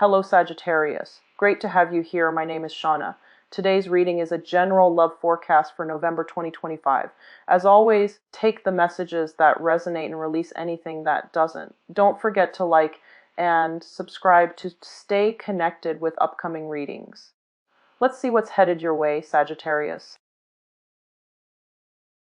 Hello Sagittarius. Great to have you here. My name is Shauna. Today's reading is a general love forecast for November 2025. As always, take the messages that resonate and release anything that doesn't. Don't forget to like and subscribe to stay connected with upcoming readings. Let's see what's headed your way, Sagittarius.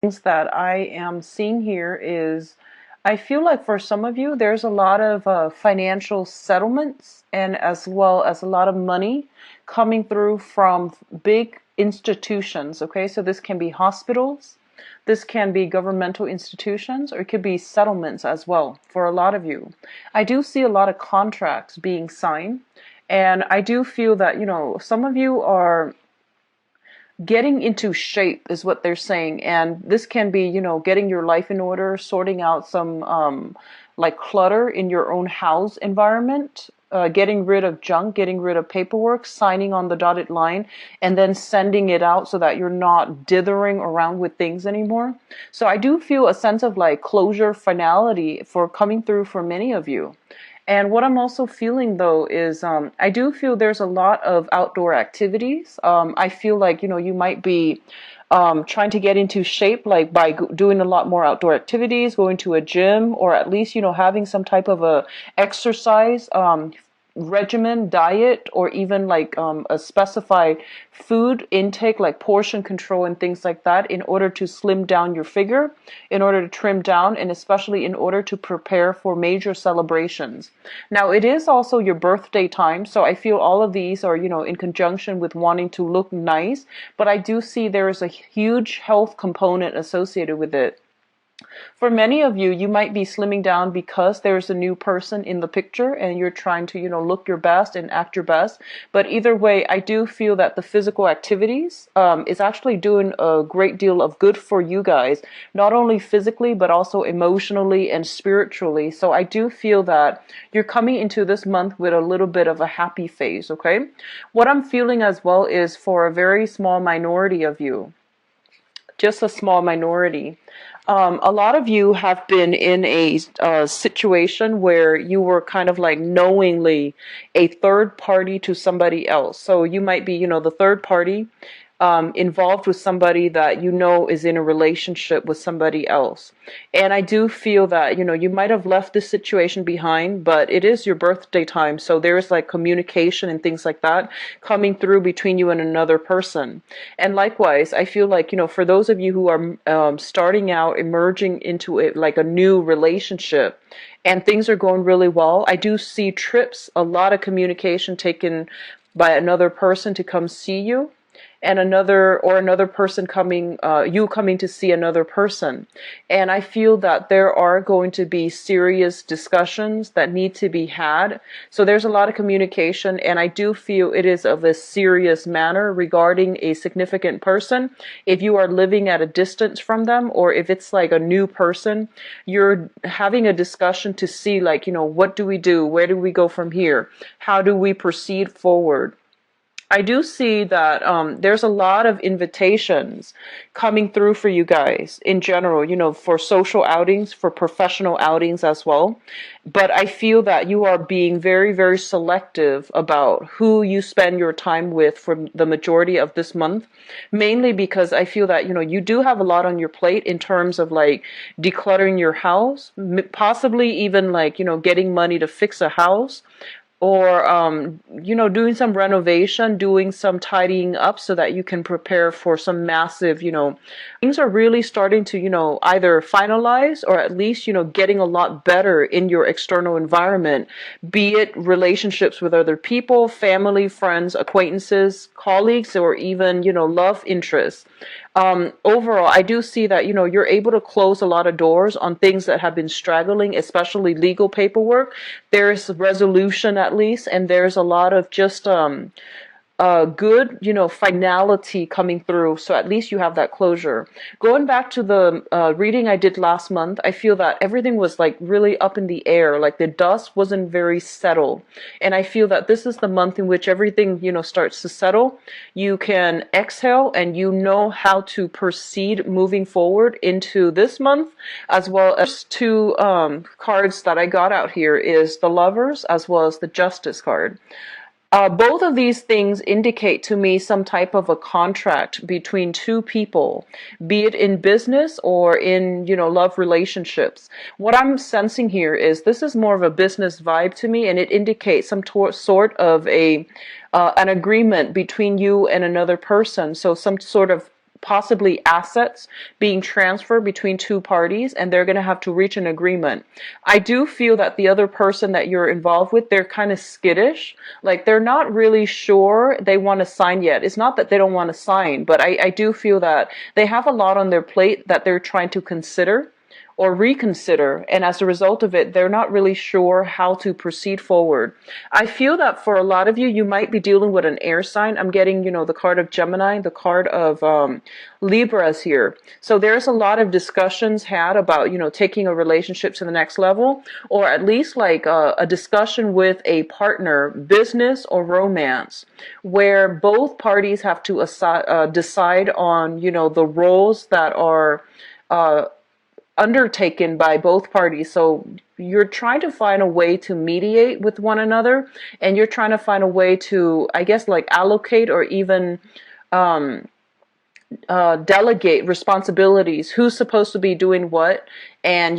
Things that I am seeing here is I feel like for some of you, there's a lot of financial settlements and as well as a lot of money coming through from big institutions. Okay, so this can be hospitals, this can be governmental institutions, or it could be settlements as well for a lot of you. I do see a lot of contracts being signed, and I do feel that, some of you are getting into shape is what they're saying, and this can be getting your life in order, sorting out some like clutter in your own house environment, getting rid of junk, getting rid of paperwork, signing on the dotted line, and then sending it out so that you're not dithering around with things anymore. So I do feel a sense of like closure, finality for coming through for many of you. And what I'm also feeling though is I do feel there's a lot of outdoor activities. I feel like, you might be trying to get into shape, like by doing a lot more outdoor activities, going to a gym, or at least, having some type of a exercise regimen, diet, or even like a specified food intake, like portion control and things like that, in order to slim down your figure, in order to trim down, and especially in order to prepare for major celebrations. Now, it is also your birthday time, so I feel all of these are, in conjunction with wanting to look nice, but I do see there is a huge health component associated with it. For many of you, you might be slimming down because there's a new person in the picture and you're trying to, look your best and act your best. But either way, I do feel that the physical activities is actually doing a great deal of good for you guys, not only physically, but also emotionally and spiritually. So I do feel that you're coming into this month with a little bit of a happy phase, okay? What I'm feeling as well is for a very small minority of you, just a small minority. A lot of you have been in a situation where you were kind of like knowingly a third party to somebody else. So you might be, the third party involved with somebody that is in a relationship with somebody else. And I do feel that, you might have left this situation behind, but it is your birthday time. So there's like communication and things like that coming through between you and another person. And likewise, I feel like, for those of you who are starting out, emerging into it like a new relationship, and things are going really well, I do see trips, a lot of communication taken by another person to come see you, and another person coming, you coming to see another person. And I feel that there are going to be serious discussions that need to be had. So there's a lot of communication, and I do feel it is of a serious manner regarding a significant person. If you are living at a distance from them, or if it's like a new person, you're having a discussion to see like, what do we do? Where do we go from here? How do we proceed forward? I do see that there's a lot of invitations coming through for you guys in general, for social outings, for professional outings as well. But I feel that you are being very, very selective about who you spend your time with for the majority of this month, mainly because I feel that, you do have a lot on your plate in terms of like decluttering your house, possibly even like, getting money to fix a house, or doing some renovation, doing some tidying up so that you can prepare for some massive, things are really starting to, either finalize or at least, getting a lot better in your external environment, be it relationships with other people, family, friends, acquaintances, colleagues, or even, love interests. Overall, I do see that, you're able to close a lot of doors on things that have been straggling, especially legal paperwork. There's resolution at least, and there's a lot of just good, finality coming through. So at least you have that closure. Going back to the reading I did last month, I feel that everything was like really up in the air, like the dust wasn't very settled. And I feel that this is the month in which everything, starts to settle. You can exhale and you know how to proceed moving forward into this month, as well as two cards that I got out here is the Lovers as well as the Justice card. Both of these things indicate to me some type of a contract between two people, be it in business or in, love relationships. What I'm sensing here is this is more of a business vibe to me, and it indicates some sort of an agreement between you and another person. So some sort of possibly assets being transferred between two parties, and they're going to have to reach an agreement. I do feel that the other person that you're involved with, they're kind of skittish. Like they're not really sure they want to sign yet. It's not that they don't want to sign, but I do feel that they have a lot on their plate that they're trying to consider or reconsider, and as a result of it, they're not really sure how to proceed forward. I feel that for a lot of you, you might be dealing with an air sign. I'm getting, the card of Gemini, the card of Libras here. So there's a lot of discussions had about, taking a relationship to the next level, or at least like a discussion with a partner, business or romance, where both parties have to decide on, the roles that are undertaken by both parties. So you're trying to find a way to mediate with one another, and you're trying to find a way to, I guess, like allocate or even delegate responsibilities, who's supposed to be doing what, and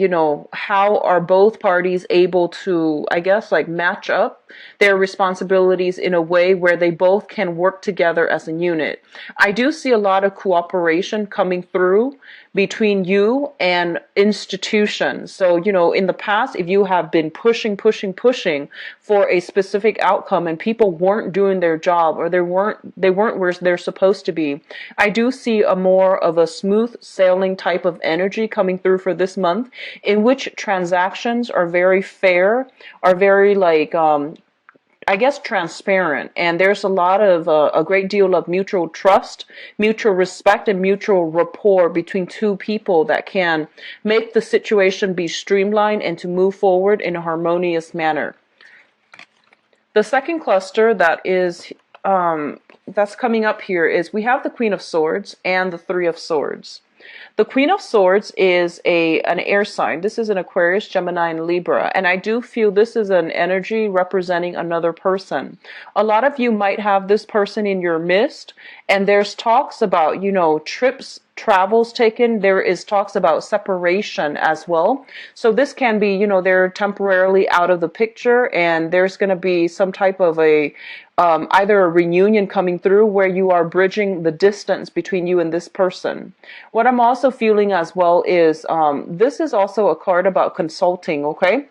how are both parties able to, I guess, like match up their responsibilities in a way where they both can work together as a unit. I do see a lot of cooperation coming through between you and institutions. So, in the past, if you have been pushing for a specific outcome and people weren't doing their job, or they weren't where they're supposed to be, I do see a more of a smooth sailing type of energy coming through for this month, in which transactions are very fair, are very like I guess transparent, and there's a lot of a great deal of mutual trust, mutual respect, and mutual rapport between two people that can make the situation be streamlined and to move forward in a harmonious manner. The second cluster that is that's coming up here is we have the Queen of Swords and the Three of Swords. The Queen of Swords is an air sign. This is an Aquarius, Gemini, and Libra. And I do feel this is an energy representing another person. A lot of you might have this person in your midst, and there's talks about, trips, travels taken. There is talks about separation as well. So this can be, they're temporarily out of the picture, and there's going to be some type of either a reunion coming through where you are bridging the distance between you and this person. What I'm also feeling as well is this is also a card about consulting, okay?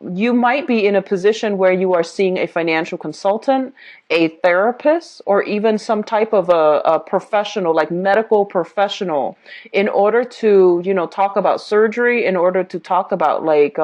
You might be in a position where you are seeing a financial consultant, a therapist, or even some type of a professional, like medical professional, in order to, talk about surgery, in order to talk about like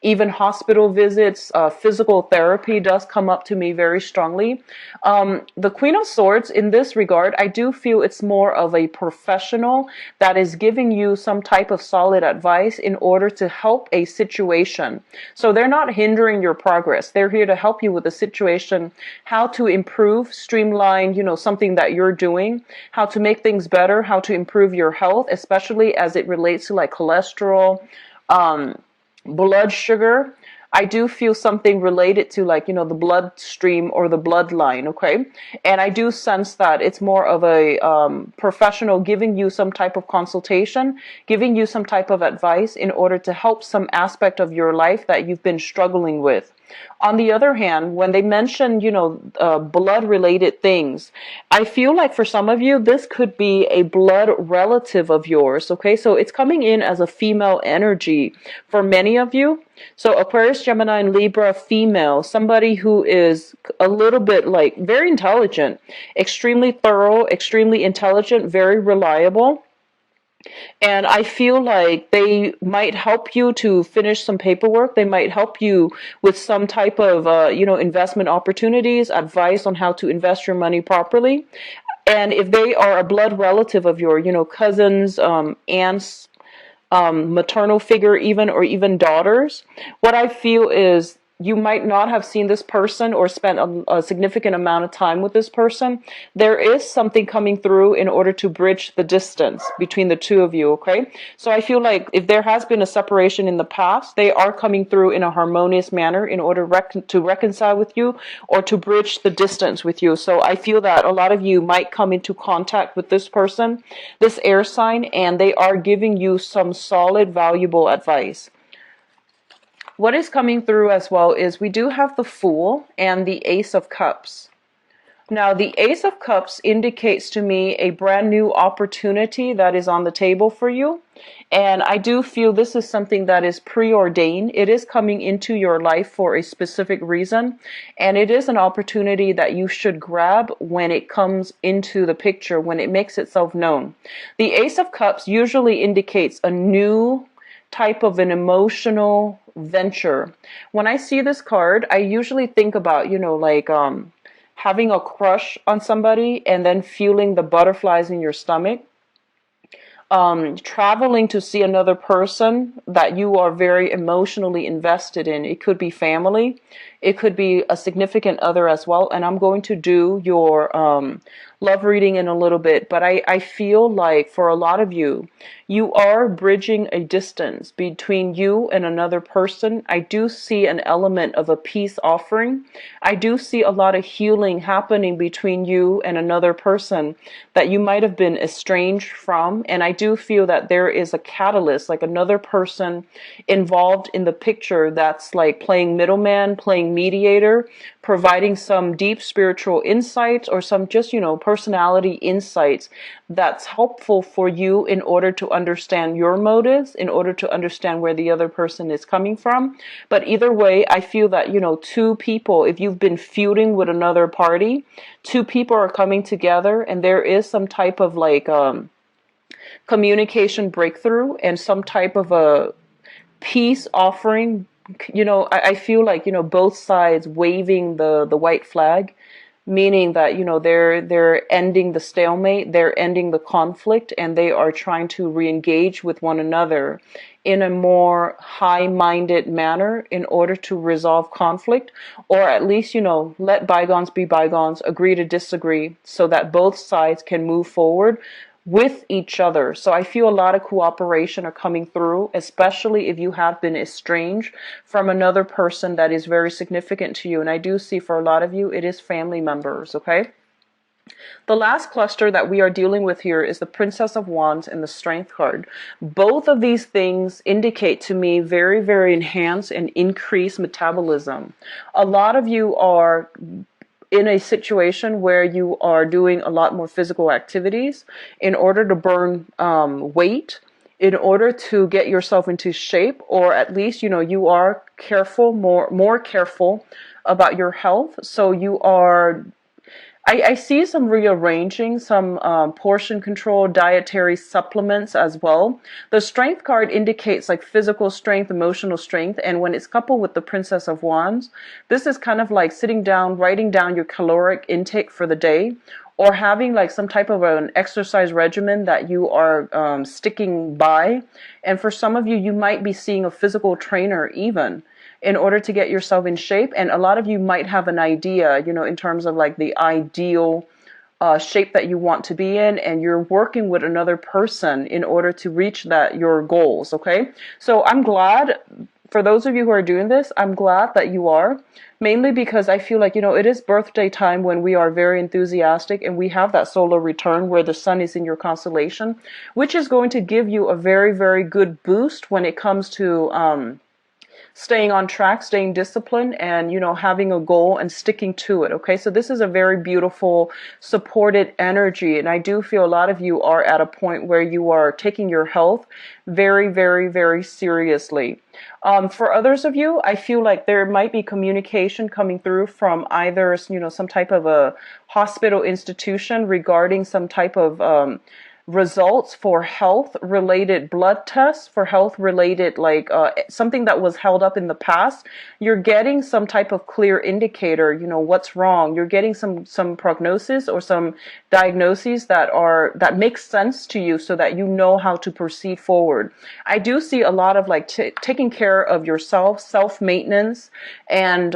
even hospital visits. Physical therapy does come up to me very strongly. The Queen of Swords, in this regard, I do feel it's more of a professional that is giving you some type of solid advice in order to help a situation. So they're not hindering your progress. They're here to help you with the situation, how to improve, streamline, something that you're doing, how to make things better, how to improve your health, especially as it relates to like cholesterol, blood sugar. I do feel something related to like, the bloodstream or the bloodline, okay? And I do sense that it's more of a professional giving you some type of consultation, giving you some type of advice in order to help some aspect of your life that you've been struggling with. On the other hand, when they mention, blood-related things, I feel like for some of you, this could be a blood relative of yours, okay? So it's coming in as a female energy for many of you. So Aquarius, Gemini, and Libra, female, somebody who is a little bit like very intelligent, extremely thorough, extremely intelligent, very reliable. And I feel like they might help you to finish some paperwork. They might help you with some type of, investment opportunities, advice on how to invest your money properly. And if they are a blood relative of your, cousins, aunts, maternal figure even, or even daughters, what I feel is you might not have seen this person or spent a significant amount of time with this person. There is something coming through in order to bridge the distance between the two of you, okay? So I feel like if there has been a separation in the past, they are coming through in a harmonious manner in order to reconcile with you or to bridge the distance with you. So I feel that a lot of you might come into contact with this person, this air sign, and they are giving you some solid, valuable advice. What is coming through as well is we do have the Fool and the Ace of Cups. Now, the Ace of Cups indicates to me a brand new opportunity that is on the table for you. And I do feel this is something that is preordained. It is coming into your life for a specific reason. And it is an opportunity that you should grab when it comes into the picture, when it makes itself known. The Ace of Cups usually indicates a new type of an emotional venture. When I see this card, I usually think about, having a crush on somebody and then feeling the butterflies in your stomach, traveling to see another person that you are very emotionally invested in. It could be family, it could be a significant other as well. And I'm going to do your love reading in a little bit, but I feel like for a lot of you, you are bridging a distance between you and another person. I do see an element of a peace offering. I do see a lot of healing happening between you and another person that you might have been estranged from. And I do feel that there is a catalyst, like another person involved in the picture that's like playing middleman, playing mediator, providing some deep spiritual insights or some just, personality insights that's helpful for you in order to understand your motives, in order to understand where the other person is coming from. But either way, I feel that, two people, if you've been feuding with another party, two people are coming together and there is some type of communication breakthrough and some type of a peace offering. I feel like, both sides waving the white flag, meaning that, they're ending the stalemate, they're ending the conflict, and they are trying to re-engage with one another in a more high-minded manner in order to resolve conflict, or at least, let bygones be bygones, agree to disagree, so that both sides can move forward with each other. So I feel a lot of cooperation are coming through, especially if you have been estranged from another person that is very significant to you. And I do see for a lot of you, it is family members, okay? The last cluster that we are dealing with here is the Princess of Wands and the Strength card. Both of these things indicate to me very, very enhanced and increased metabolism. A lot of you are in a situation where you are doing a lot more physical activities in order to burn weight, in order to get yourself into shape, or at least, you are careful, more careful about your health. So you are, I see some rearranging, some portion control, dietary supplements as well. The Strength card indicates like physical strength, emotional strength, and when it's coupled with the Princess of Wands, this is kind of like sitting down, writing down your caloric intake for the day, or having like some type of an exercise regimen that you are sticking by. And for some of you, you might be seeing a physical trainer even in order to get yourself in shape. And a lot of you might have an idea, in terms of like the ideal shape that you want to be in, and you're working with another person in order to reach your goals, okay? So I'm glad, for those of you who are doing this, I'm glad that you are, mainly because I feel like, it is birthday time when we are very enthusiastic and we have that solar return where the sun is in your constellation, which is going to give you a very, very good boost when it comes to staying on track, staying disciplined, and, having a goal and sticking to it. Okay. So this is a very beautiful supported energy. And I do feel a lot of you are at a point where you are taking your health very, very, very seriously. For others of you, I feel like there might be communication coming through from either, some type of a hospital institution regarding some type of, results for health related blood tests, for health related, like something that was held up in the past. You're getting some type of clear indicator, what's wrong. You're getting some prognosis or some diagnoses that make sense to you, so that you know how to proceed forward. I do see a lot of like taking care of yourself, self maintenance, and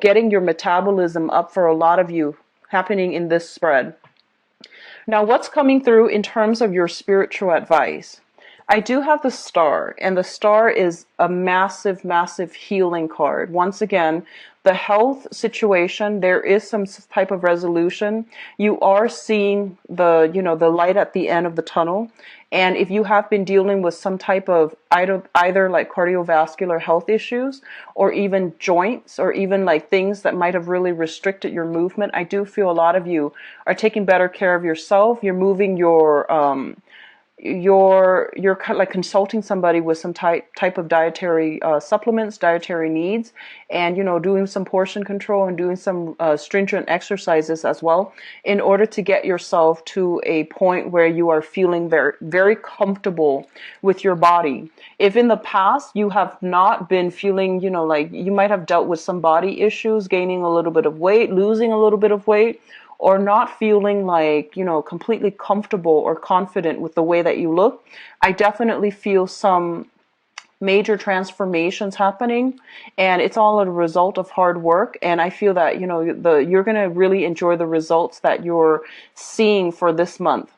getting your metabolism up for a lot of you happening in this spread. Now, what's coming through in terms of your spiritual advice? I do have the star, and the star is a massive, massive healing card. Once again, the health situation, there is some type of resolution. You are seeing the light at the end of the tunnel. And if you have been dealing with some type of either like cardiovascular health issues, or even joints, or even like things that might have really restricted your movement, I do feel a lot of you are taking better care of yourself. You're moving you're kind of like consulting somebody with some type of dietary supplements, dietary needs, and doing some portion control and doing some stringent exercises as well, in order to get yourself to a point where you are feeling very, very comfortable with your body. If in the past you have not been feeling, like you might have dealt with some body issues, gaining a little bit of weight, losing a little bit of weight, or not feeling like, completely comfortable or confident with the way that you look, I definitely feel some major transformations happening, and it's all a result of hard work. And I feel that, you're going to really enjoy the results that you're seeing for this month.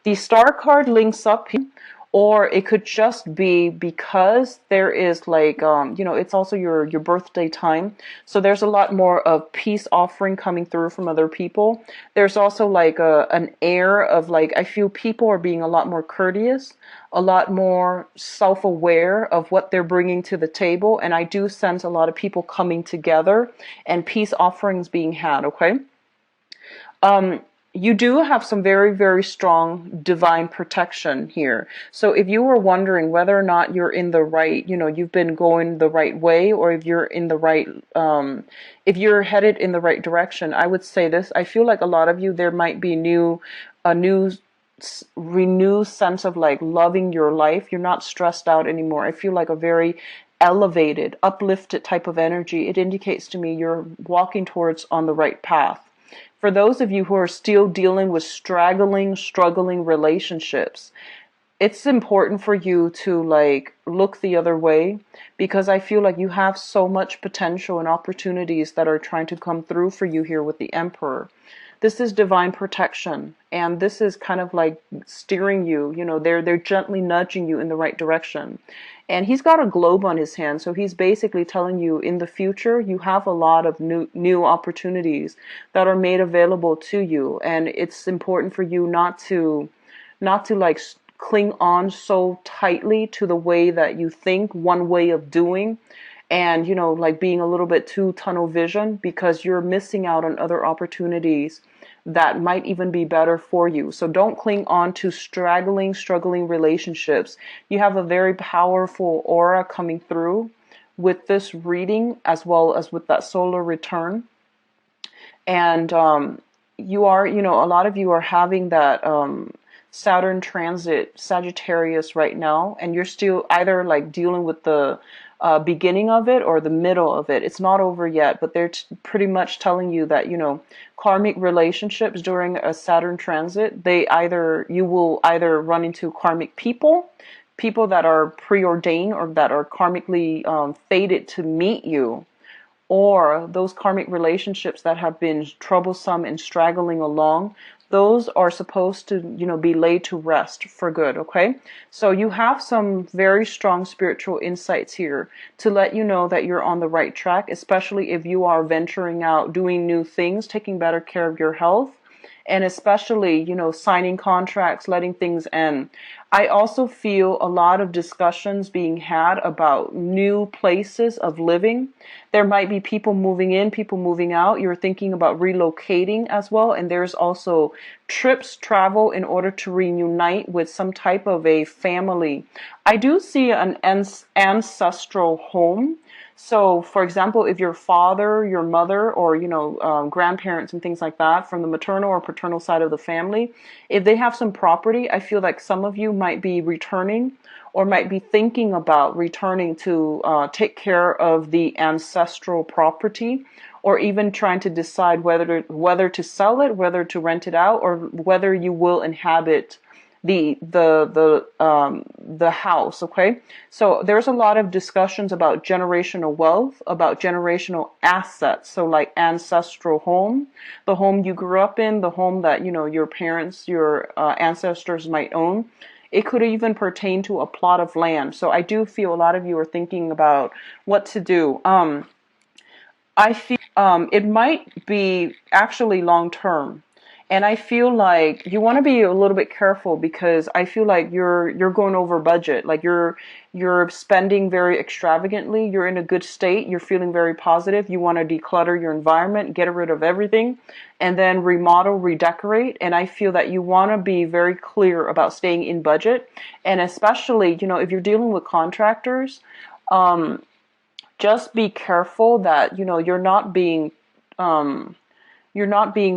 The star card links up here, or it could just be because there is like, it's also your birthday time. So there's a lot more of peace offering coming through from other people. There's also like an air of like, I feel people are being a lot more courteous, a lot more self-aware of what they're bringing to the table. And I do sense a lot of people coming together and peace offerings being had, okay? You do have some very, very strong divine protection here. So if you were wondering whether or not you're in the right, you've been going the right way, or if you're in the right, if you're headed in the right direction, I would say this. I feel like a lot of you, there might be a new renewed sense of like loving your life. You're not stressed out anymore. I feel like a very elevated, uplifted type of energy. It indicates to me you're walking towards on the right path. For those of you who are still dealing with struggling relationships, it's important for you to like look the other way, because I feel like you have so much potential and opportunities that are trying to come through for you here with the Emperor. This is divine protection, and this is kind of like steering you, they're gently nudging you in the right direction. And he's got a globe on his hand, so he's basically telling you in the future you have a lot of new opportunities that are made available to you, and it's important for you not to like cling on so tightly to the way that you think, one way of doing, and like being a little bit too tunnel vision, because you're missing out on other opportunities that might even be better for you. So don't cling on to struggling relationships. You have a very powerful aura coming through with this reading, as well as with that solar return. And you are, a lot of you are having that Saturn transit Sagittarius right now, and you're still either like dealing with the beginning of it or the middle of it. It's not over yet, but they're pretty much telling you that, karmic relationships during a Saturn transit, you will either run into karmic people that are preordained or that are karmically fated to meet you, or those karmic relationships that have been troublesome and straggling along. Those are supposed to, be laid to rest for good, okay? So you have some very strong spiritual insights here to let you know that you're on the right track, especially if you are venturing out, doing new things, taking better care of your health, and especially, signing contracts, letting things end. I also feel a lot of discussions being had about new places of living. There might be people moving in, people moving out. You're thinking about relocating as well. And there's also trips, travel in order to reunite with some type of a family. I do see an ancestral home. So, for example, if your father, your mother, or grandparents and things like that from the maternal or paternal side of the family, if they have some property, I feel like some of you might be returning or might be thinking about returning to take care of the ancestral property, or even trying to decide whether to sell it, whether to rent it out, or whether you will inhabit the house. Okay, so there's a lot of discussions about generational wealth, about generational assets. So like ancestral home, the home you grew up in, the home that your parents, your ancestors might own. It could even pertain to a plot of land. So I do feel a lot of you are thinking about what to do. I feel it might be actually long term. And I feel like you want to be a little bit careful, because I feel like you're going over budget. Like you're spending very extravagantly. You're in a good state. You're feeling very positive. You want to declutter your environment, get rid of everything, and then remodel, redecorate. And I feel that you want to be very clear about staying in budget. And especially, if you're dealing with contractors, just be careful that you're not being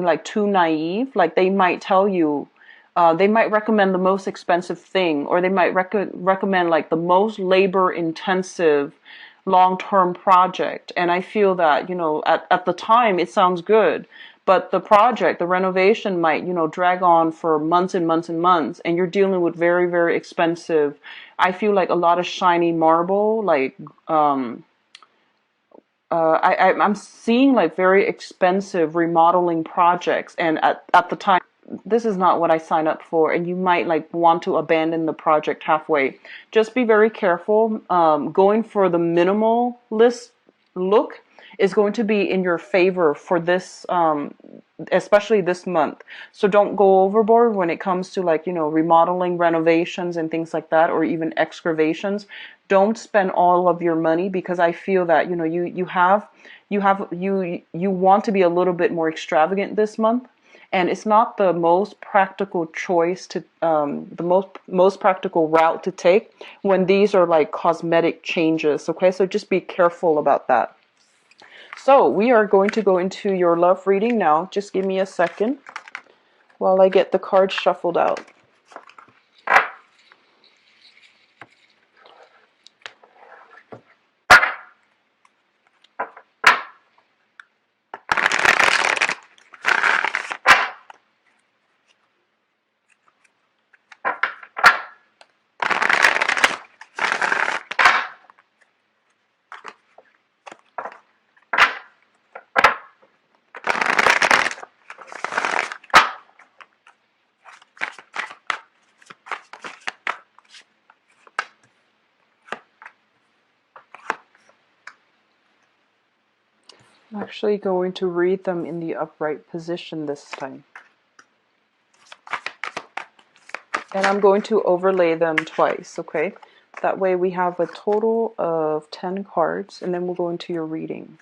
like too naive. Like they might tell you, they might recommend the most expensive thing, or they might recommend like the most labor intensive long-term project. And I feel that, at the time it sounds good, but the project, the renovation might, drag on for months and months and months, and you're dealing with very, very expensive, I feel like a lot of shiny marble, like, I'm seeing like very expensive remodeling projects, and at the time, this is not what I signed up for, and you might like want to abandon the project halfway. Just be very careful. Going for the minimalist look is going to be in your favor for this, especially this month. So don't go overboard when it comes to like, remodeling, renovations and things like that, or even excavations. Don't spend all of your money, because I feel that, you want to be a little bit more extravagant this month. And it's not the most practical choice to, the most practical route to take when these are like cosmetic changes. Okay, so just be careful about that. So we are going to go into your love reading now. Just give me a second while I get the cards shuffled out. I'm actually going to read them in the upright position this time. And I'm going to overlay them twice, okay? That way we have a total of 10 cards, and then we'll go into your reading.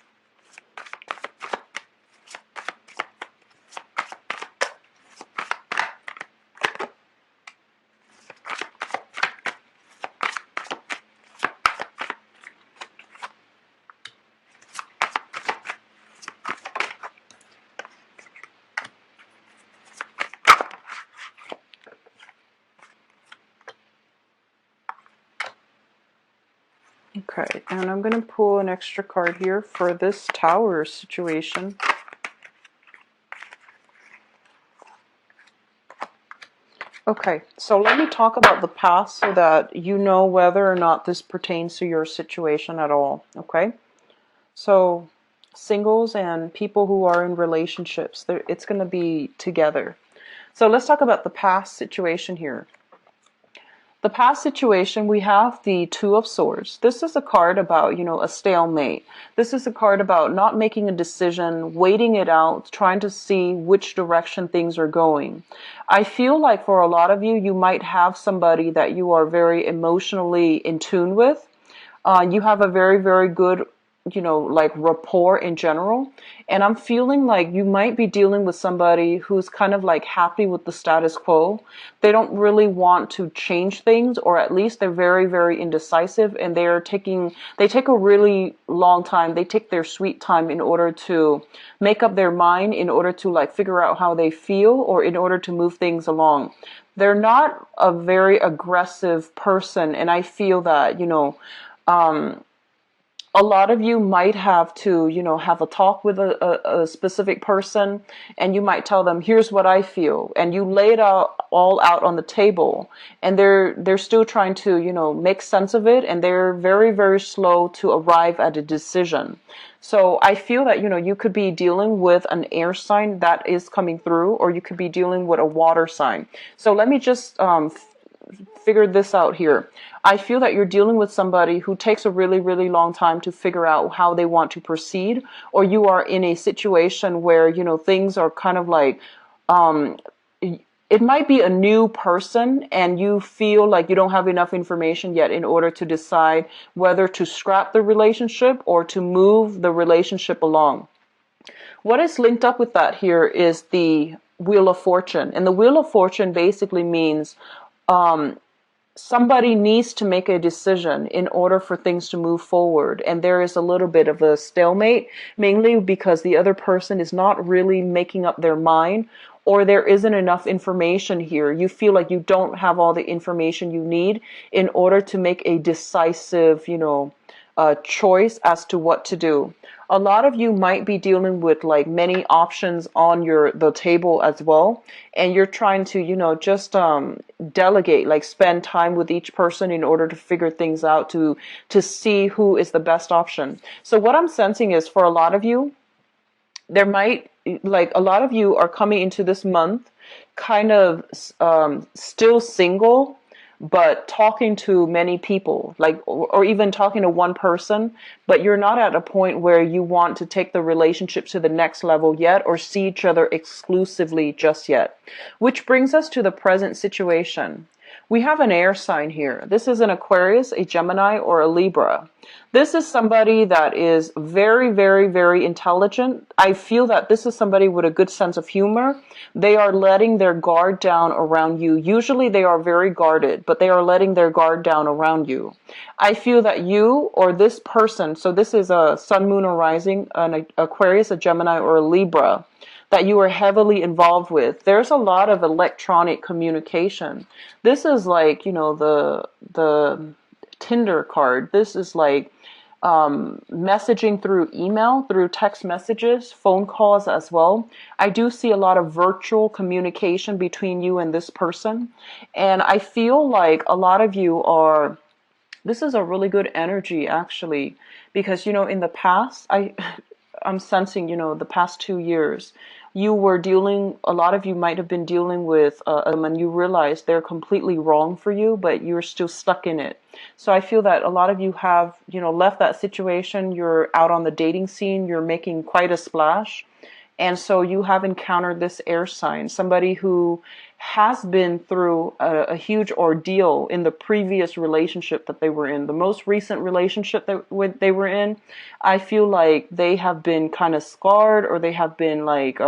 Okay, and I'm going to pull an extra card here for this tower situation. Okay, so let me talk about the past so that you know whether or not this pertains to your situation at all, okay? So, singles and people who are in relationships, it's going to be together. So let's talk about the past situation here. The past situation, we have the Two of Swords. This is a card about, a stalemate. This is a card about not making a decision, waiting it out, trying to see which direction things are going. I feel like for a lot of you, you might have somebody that you are very emotionally in tune with. You have a very, very good like rapport in general. And I'm feeling like you might be dealing with somebody who's kind of like happy with the status quo. They don't really want to change things, or at least they're very, very indecisive, and they take a really long time. They take their sweet time in order to make up their mind, in order to like figure out how they feel, or in order to move things along. They're not a very aggressive person, and I feel that, a lot of you might have to, have a talk with a specific person, and you might tell them, here's what I feel. And you lay it all out on the table, and they're still trying to, make sense of it. And they're very, very slow to arrive at a decision. So I feel that, you could be dealing with an air sign that is coming through, or you could be dealing with a water sign. So let me just, figure this out here. I feel that you're dealing with somebody who takes a really, really long time to figure out how they want to proceed, or you are in a situation where, things are kind of like, it might be a new person, and you feel like you don't have enough information yet in order to decide whether to scrap the relationship or to move the relationship along. What is linked up with that here is the Wheel of Fortune. And the Wheel of Fortune basically means somebody needs to make a decision in order for things to move forward. And there is a little bit of a stalemate, mainly because the other person is not really making up their mind, or there isn't enough information here. You feel like you don't have all the information you need in order to make a decisive, choice as to what to do. A lot of you might be dealing with like many options on the table as well, and you're trying to, just delegate, like spend time with each person in order to figure things out, to see who is the best option. So what I'm sensing is, for a lot of you, there might, like, a lot of you are coming into this month kind of still single, but talking to many people, like, or even talking to one person, but you're not at a point where you want to take the relationship to the next level yet, or see each other exclusively just yet. Which brings us to the present situation. We have an air sign here. This is an Aquarius, a Gemini, or a Libra. This is somebody that is very, very, very intelligent. I feel that this is somebody with a good sense of humor. They are letting their guard down around you. Usually they are very guarded, but they are letting their guard down around you. I feel that you or this person, so this is a Sun, Moon, or Rising, an Aquarius, a Gemini, or a Libra, that you are heavily involved with. There's a lot of electronic communication. This is like, the Tinder card. This is like messaging through email, through text messages, phone calls as well. I do see a lot of virtual communication between you and this person. And I feel like a lot of you are, this is a really good energy actually, because, in the past, I'm sensing, the past 2 years, a lot of you might have been dealing with and you realize they're completely wrong for you, but you're still stuck in it. So I feel that a lot of you have, left that situation. You're out on the dating scene. You're making quite a splash. And so you have encountered this air sign, somebody who has been through a huge ordeal in the previous relationship that they were in. The most recent relationship that they were in, I feel like they have been kind of scarred, or they have been like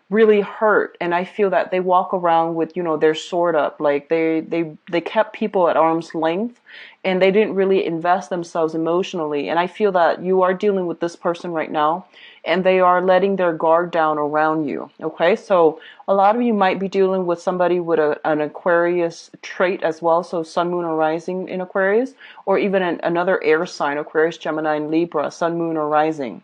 really hurt. And I feel that they walk around with, their sword up. Like they kept people at arm's length, and they didn't really invest themselves emotionally. And I feel that you are dealing with this person right now, and they are letting their guard down around you. Okay, so a lot of you might be dealing with somebody with an Aquarius trait as well. So Sun, Moon, or Rising in Aquarius, or even another air sign, Aquarius, Gemini, and Libra, Sun, Moon, or Rising.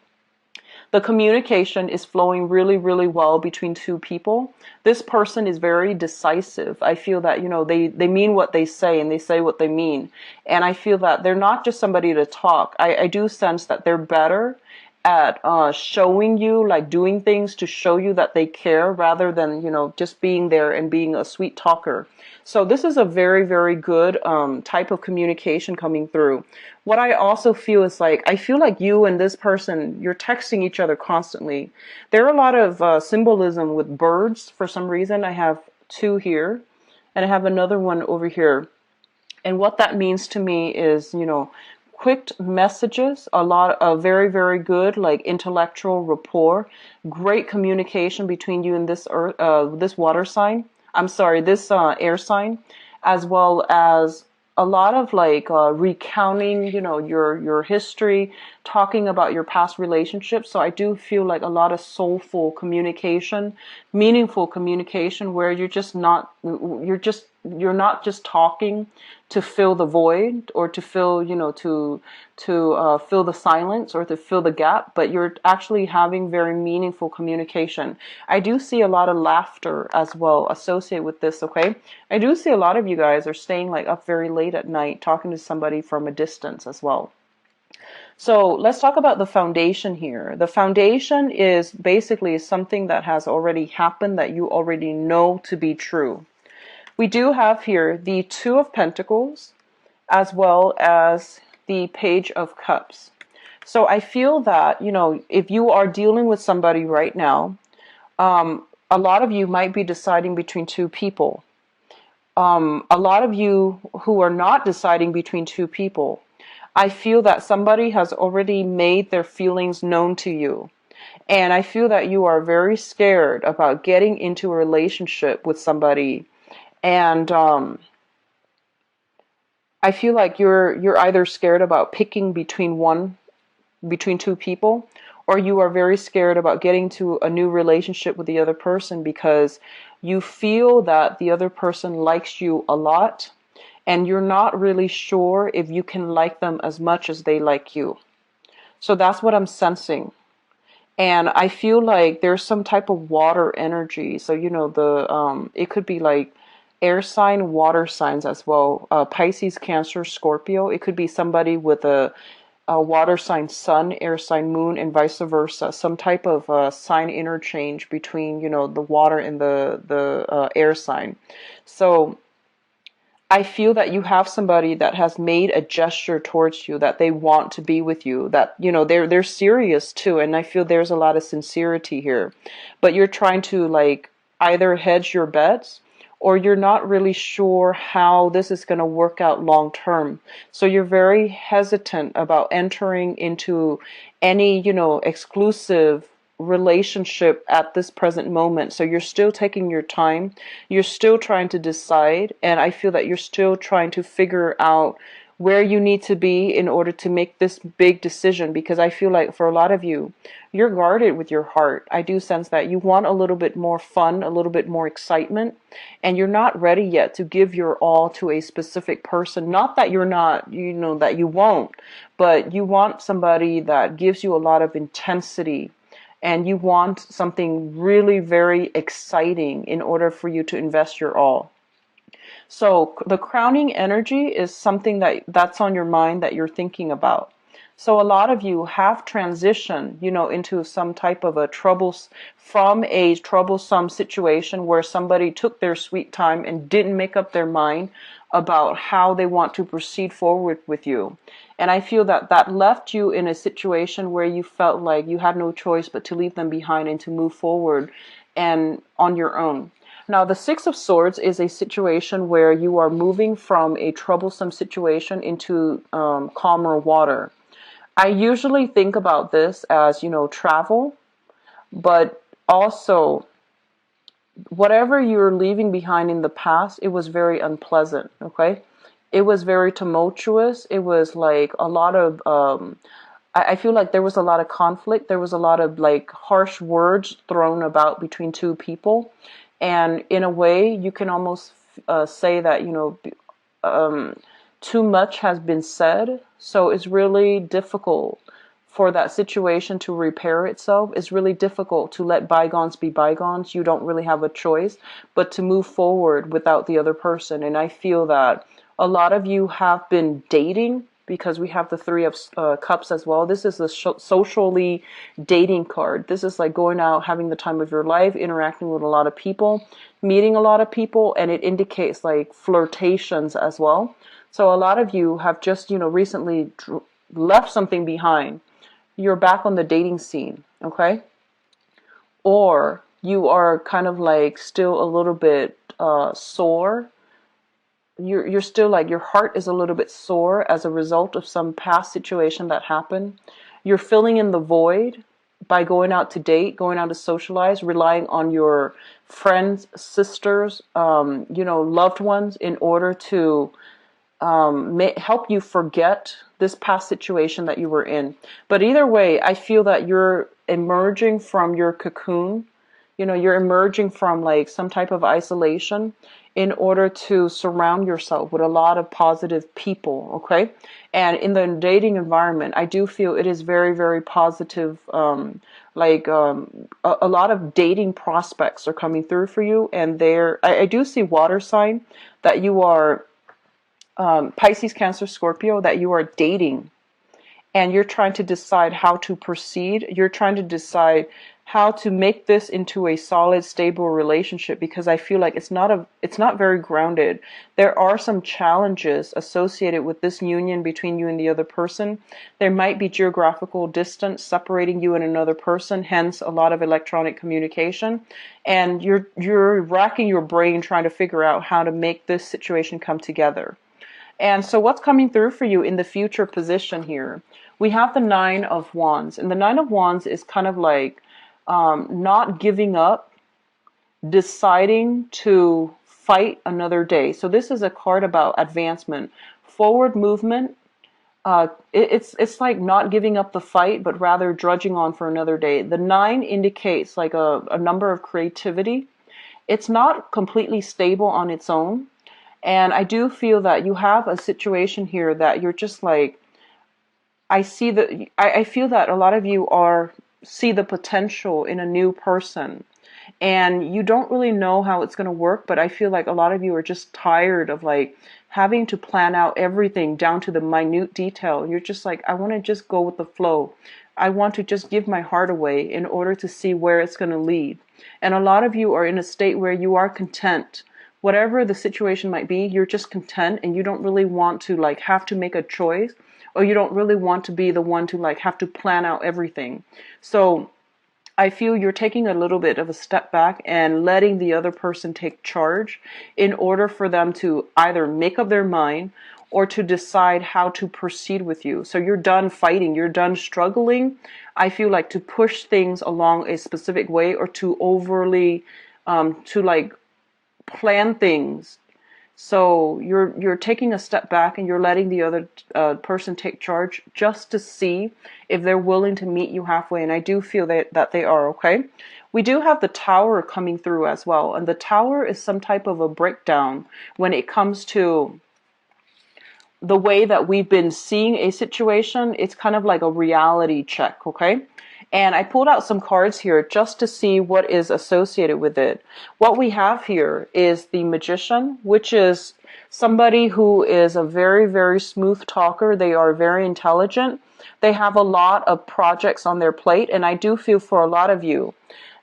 The communication is flowing really, really well between two people. This person is very decisive. I feel that, they mean what they say, and they say what they mean. And I feel that they're not just somebody to talk. I do sense that they're better at showing you, like doing things to show you that they care, rather than, just being there and being a sweet talker. So this is a very, very good type of communication coming through. What I also feel is like, I feel like you and this person, you're texting each other constantly. There are a lot of symbolism with birds for some reason. I have 2 here, and I have another one over here. And what that means to me is, quick messages, a lot of very, very good, like intellectual rapport, great communication between you and this earth, this water sign. I'm sorry, this air sign, as well as a lot of like recounting, your history, talking about your past relationships. So I do feel like a lot of soulful communication, meaningful communication, where you're not just talking to fill the void, or to fill, to fill the silence, or to fill the gap, but you're actually having very meaningful communication. I do see a lot of laughter as well associated with this, okay? I do see a lot of you guys are staying like up very late at night talking to somebody from a distance as well. So let's talk about the foundation here. The foundation is basically something that has already happened, that you already know to be true. We do have here the Two of Pentacles, as well as the Page of Cups. So I feel that, if you are dealing with somebody right now, a lot of you might be deciding between two people. A lot of you who are not deciding between two people, I feel that somebody has already made their feelings known to you. And I feel that you are very scared about getting into a relationship with somebody. And I feel like you're either scared about picking between two people, or you are very scared about getting to a new relationship with the other person because you feel that the other person likes you a lot, and you're not really sure if you can like them as much as they like you. So that's what I'm sensing. And I feel like there's some type of water energy. So, it could be like air sign, water signs as well. Pisces, Cancer, Scorpio. It could be somebody with a water sign sun, air sign moon, and vice versa. Some type of sign interchange between, the water and the air sign. So I feel that you have somebody that has made a gesture towards you, that they want to be with you, that, they're serious too. And I feel there's a lot of sincerity here, but you're trying to like either hedge your bets, or you're not really sure how this is going to work out long term. So you're very hesitant about entering into any, exclusive relationship at this present moment. So you're still taking your time. You're still trying to decide. And I feel that you're still trying to figure out where you need to be in order to make this big decision, because I feel like for a lot of you, you're guarded with your heart. I do sense that you want a little bit more fun, a little bit more excitement, and you're not ready yet to give your all to a specific person. Not that you're not, that you won't, but you want somebody that gives you a lot of intensity, and you want something really very exciting in order for you to invest your all. So the crowning energy is something that's on your mind, that you're thinking about. So a lot of you have transitioned, into some type of from a troublesome situation where somebody took their sweet time and didn't make up their mind about how they want to proceed forward with you. And I feel that left you in a situation where you felt like you had no choice but to leave them behind and to move forward and on your own. Now, the Six of Swords is a situation where you are moving from a troublesome situation into calmer water. I usually think about this as, travel, but also whatever you're leaving behind in the past, it was very unpleasant, okay? It was very tumultuous. It was like a lot of, I feel like there was a lot of conflict. There was a lot of like harsh words thrown about between two people. And in a way, you can almost say that, too much has been said. So it's really difficult for that situation to repair itself. It's really difficult to let bygones be bygones. You don't really have a choice but to move forward without the other person. And I feel that a lot of you have been dating, because we have the Three of Cups as well. This is a socially dating card. This is like going out, having the time of your life, interacting with a lot of people, meeting a lot of people, and it indicates like flirtations as well. So a lot of you have just, recently left something behind. You're back on the dating scene, okay? Or you are kind of like still a little bit sore you're still like, your heart is a little bit sore as a result of some past situation that happened. You're filling in the void by going out to date, going out to socialize, relying on your friends, sisters, loved ones in order to help you forget this past situation that you were in. But either way, I feel that you're emerging from your cocoon. You're emerging from like some type of isolation in order to surround yourself with a lot of positive people, okay? And in the dating environment, I do feel it is very, very positive. A lot of dating prospects are coming through for you, and I do see water sign that you are Pisces, Cancer, Scorpio, that you are dating, and you're trying to decide how to proceed. You're trying to decide how to make this into a solid, stable relationship, because I feel like it's not very grounded. There are some challenges associated with this union between you and the other person. There might be geographical distance separating you and another person, hence a lot of electronic communication. And you're racking your brain trying to figure out how to make this situation come together. And so what's coming through for you in the future position here? We have the Nine of Wands. And the Nine of Wands is kind of like not giving up, deciding to fight another day. So this is a card about advancement, forward movement. It's like not giving up the fight, but rather drudging on for another day. The 9 indicates like a number of creativity. It's not completely stable on its own. And I do feel that you have a situation here that you're just like, I feel that a lot of you see the potential in a new person, and you don't really know how it's going to work, but I feel like a lot of you are just tired of like having to plan out everything down to the minute detail. You're just like, I want to just go with the flow. I want to just give my heart away in order to see where it's going to lead. And a lot of you are in a state where you are content. Whatever the situation might be, you're just content, and you don't really want to like have to make a choice, or you don't really want to be the one to like have to plan out everything. So I feel you're taking a little bit of a step back and letting the other person take charge in order for them to either make up their mind or to decide how to proceed with you. So you're done fighting, you're done struggling. I feel like to push things along a specific way, or to overly to like plan things. So you're taking a step back and you're letting the other person take charge just to see if they're willing to meet you halfway. And I do feel that they are, okay? We do have the Tower coming through as well. And the Tower is some type of a breakdown when it comes to the way that we've been seeing a situation. It's kind of like a reality check, okay? And I pulled out some cards here just to see what is associated with it. What we have here is the Magician, which is somebody who is a very, very smooth talker. They are very intelligent. They have a lot of projects on their plate. And I do feel for a lot of you,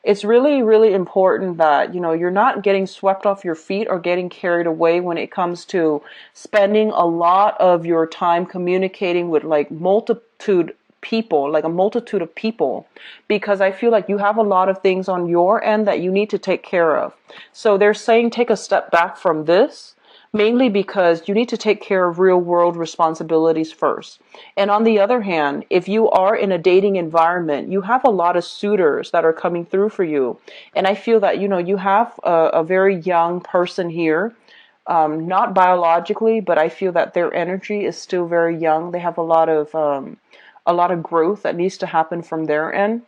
it's really, really important that, you're not getting swept off your feet or getting carried away when it comes to spending a lot of your time communicating with like a multitude of people, because I feel like you have a lot of things on your end that you need to take care of. So they're saying take a step back from this, mainly because you need to take care of real world responsibilities first. And on the other hand, if you are in a dating environment, you have a lot of suitors that are coming through for you. And I feel that, you have a very young person here, not biologically, but I feel that their energy is still very young. They have a lot of growth that needs to happen from their end.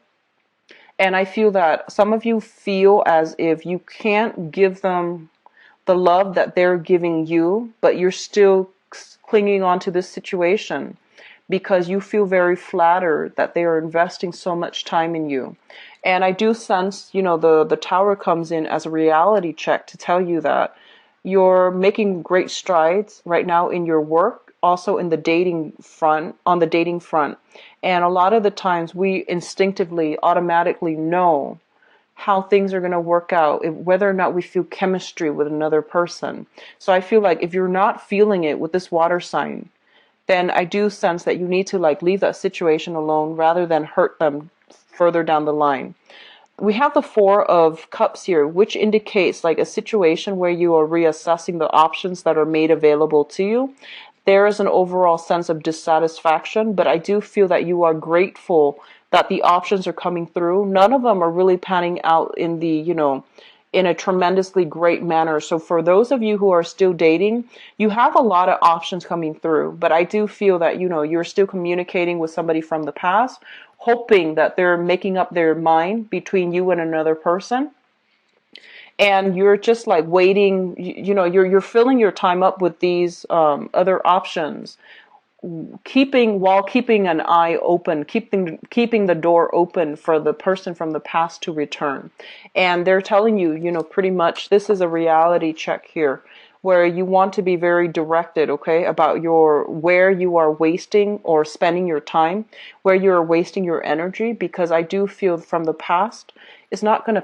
And I feel that some of you feel as if you can't give them the love that they're giving you, but you're still clinging on to this situation because you feel very flattered that they are investing so much time in you. And I do sense, the Tower comes in as a reality check to tell you that you're making great strides right now in your work, also in the dating front, on the dating front. And a lot of the times we instinctively, automatically know how things are going to work out, whether or not we feel chemistry with another person. So I feel like if you're not feeling it with this water sign, then I do sense that you need to like leave that situation alone rather than hurt them further down the line. we have the Four of Cups here, which indicates like a situation where you are reassessing the options that are made available to you. There is an overall sense of dissatisfaction, but I do feel that you are grateful that the options are coming through. None of them are really panning out in the, in a tremendously great manner. So for those of you who are still dating, you have a lot of options coming through, but I do feel that, you're still communicating with somebody from the past, hoping that they're making up their mind between you and another person. And you're just like waiting, you're filling your time up with these other options, keeping an eye open, keeping the door open for the person from the past to return. And they're telling you, pretty much this is a reality check here, where you want to be very directed, okay, about where you are wasting or spending your time, where you are wasting your energy, because I do feel from the past it's not going to